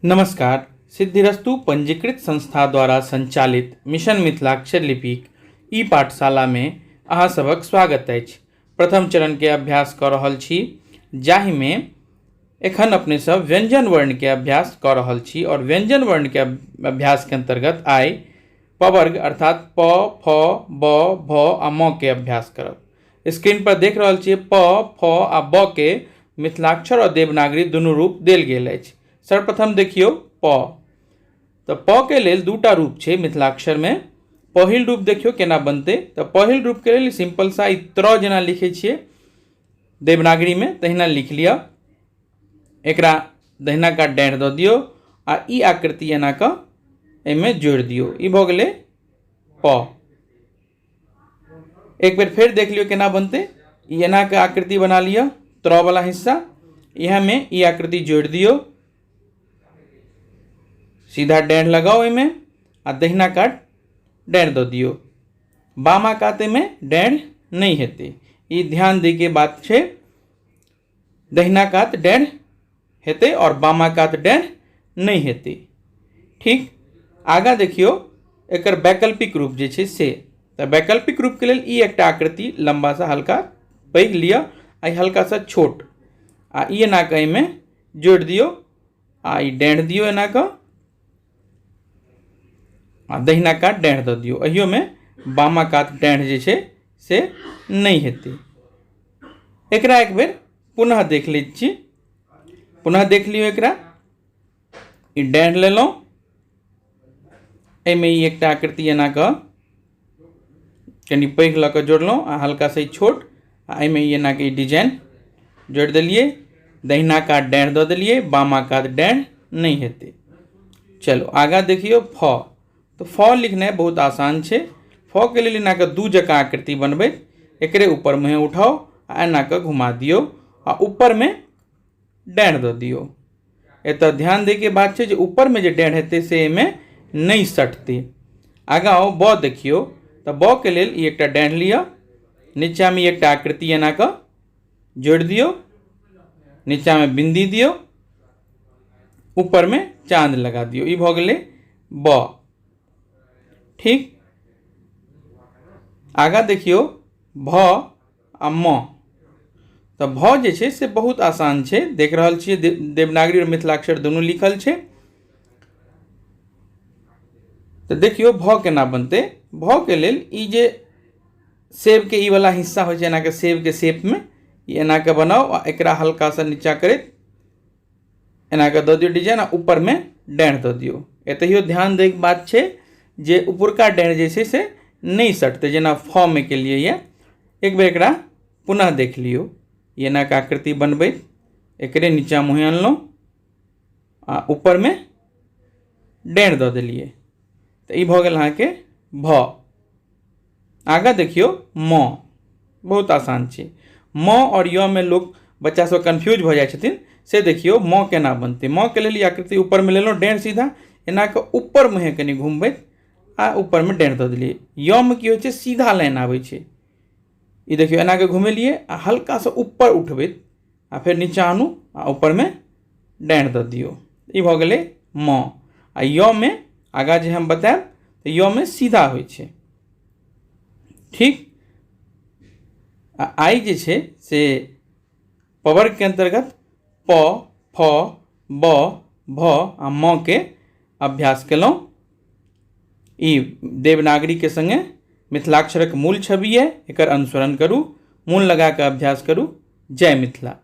नमस्कार। सिद्धिरस्तु पंजीकृत संस्था द्वारा संचालित मिशन मिथिलाक्षर लिपिक ई पाठशाला में अहाँ सबक स्वागत अछि। प्रथम चरण के अभ्यास कऽ रहल छी, जाहि में एखन अपने सब व्यंजन वर्ण के अभ्यास कऽ रहल छी और व्यंजन वर्ण के अभ्यास के अंतर्गत आइ प वर्ग अर्थात प, फ, ब, भ आ म के अभ्यास करब। स्क्रीन पर देख रहल छियै प, फ आ ब के मिथिलाक्षर और देवनागरी दुनू रूप देल गेल अछि। सर्वप्रथम देखियो प। तो प के लेल दूटा रूप छै मिथिलाक्षर में। पहिल रूप देखियो केना बनते। तो पहिल रूप के लेल सिंपल सा त्र जेना लिखे छियै देवनागरी में तहिना लिख लिया। एकरा दहिना काट डाँढ़ दऽ दियो आ ई आकृति एना कऽ एहिमे जोड़ि दियो। ई भऽ गेलै प। एक बेर फेर देख लियो केना बनते। ई एना के आकृति बना लिया, त्र वाला हिस्सा यहाँ में ई आकृति जोड़ि दियो। सीधा डाँढ़ लगाओ एमे आ दहिना काट डाँढ़ दऽ दियो। बामा काते में डाँढ़ नहीं हेते, ई ध्यान दे के बात छै। दहिना कात डाँढ़ हेते और बामा कात डाँढ़ नहीं हेते। ठीक, आगा देखियो एकर वैकल्पिक रूप जे छै से। तो वैकल्पिक रूप के लेल ई एकटा आकृति लंबा सा हल्का पैघ लिया आ हल्का सा छोट आ ई एना के एमे जोड़ दियो आ ई डाँढ़ दियो एना के आ दहिना काट डाँढ़ दऽ दियो। अहियो में बामा कात डाँढ़ जे छै से नहीं हेते। एकरा एक बेर पुनः देख लै छी। पुनः देख लियो एकरा। ई डाँढ़ लेलहुँ, एहिमे ई एकटा आकृति एना कऽ कनि पैघ लऽ कऽ जोड़लहुँ आ हल्का सा छोट आ एहिमे ई एना के डिजाइन जोड़ि देलिए। दहिना काट डाँढ़ दऽ देलिए, बामा कात डाँढ़ नहीं हेते। चलो आगा देखियो फ। तो फ लिखनाइ बहुत आसान छै। फ के लेल एना के दू जकाँ आकृति बनबैत एकरे ऊपर मुँह उठाओ आ एना के घुमा दियो आ ऊपर में डाँढ़ दऽ दियो। एतऽ ध्यान दे के बात छै जे ऊपर में जे डाँढ़ हेतै से एहिमे नहीं सटतै। आगा आओ ब देखियो। तो ब के लेल ई एकटा डाँढ़ लिअ, नीचा में एकटा आकृति एना के जोड़ि दियो, नीचा में बिंदी दियो, ऊपर में चांद लगा दियो। ई भऽ गेलै ब। ठीक, आगा देखियो भ आ म। तो भ जे छै से बहुत आसान छै। देख रहल छियै देवनागरी और मिथिलाक्षर दुनू लिखल छै। तो देखियो भ केना बनते। भ के लेल ई जे सेब के ई वाला हिस्सा हो छै एना के सेब के शेप में ई एना के बनाओ आ एकरा हल्का सा नीचा करैत एना के दऽ दियो डिजाइन आ ऊपर में डाँढ़ दऽ दियो। एतहियो ध्यान दै के बात छै जे ऊपरका डाँढ़ जे छै से नहीं सटते, जेना फ में के लिए ये। एक बेर एकरा पुनः देख लियो। ये एना के आकृति बनबैत एकरे नीचा मुँह अनलहुँ आ ऊपर में डाँढ़ दऽ देलिए। तो ई भऽ गेल अहाँके भ। आगा देखियो म। बहुत आसान छै। म और य में लोग बच्चा सब कन्फ्यूज भऽ जाइ छथिन। से देखियो म केना बनते। म के लेल आकृति ऊपर में लेलहुँ डाँढ़ सीधा एना के ऊपर मुँह कनि घुमबैत आ ऊपर में डाँढ़ दऽ देलिए। य में की होइ छै सीधा लाइन आबै छै। ई देखियो एना के घुमेलिए आ हल्का सा ऊपर उठबैत आ फिर नीचा आनू आ ऊपर में डाँढ़ दऽ दियो। ई भऽ गेलै म। आ य में आगा जे हम बताएब तो य में सीधा होइ छै। ठीक, आई जे छै से पवर्ग के अंतर्गत प, फ, ब, भ आ म के अभ्यास केलहुँ। ई देवनागरी के संगे मिथिलाक्षरक मूल छवि है। एकर अनुसरण करू, मूल लगा के अभ्यास करू। जय मिथिला।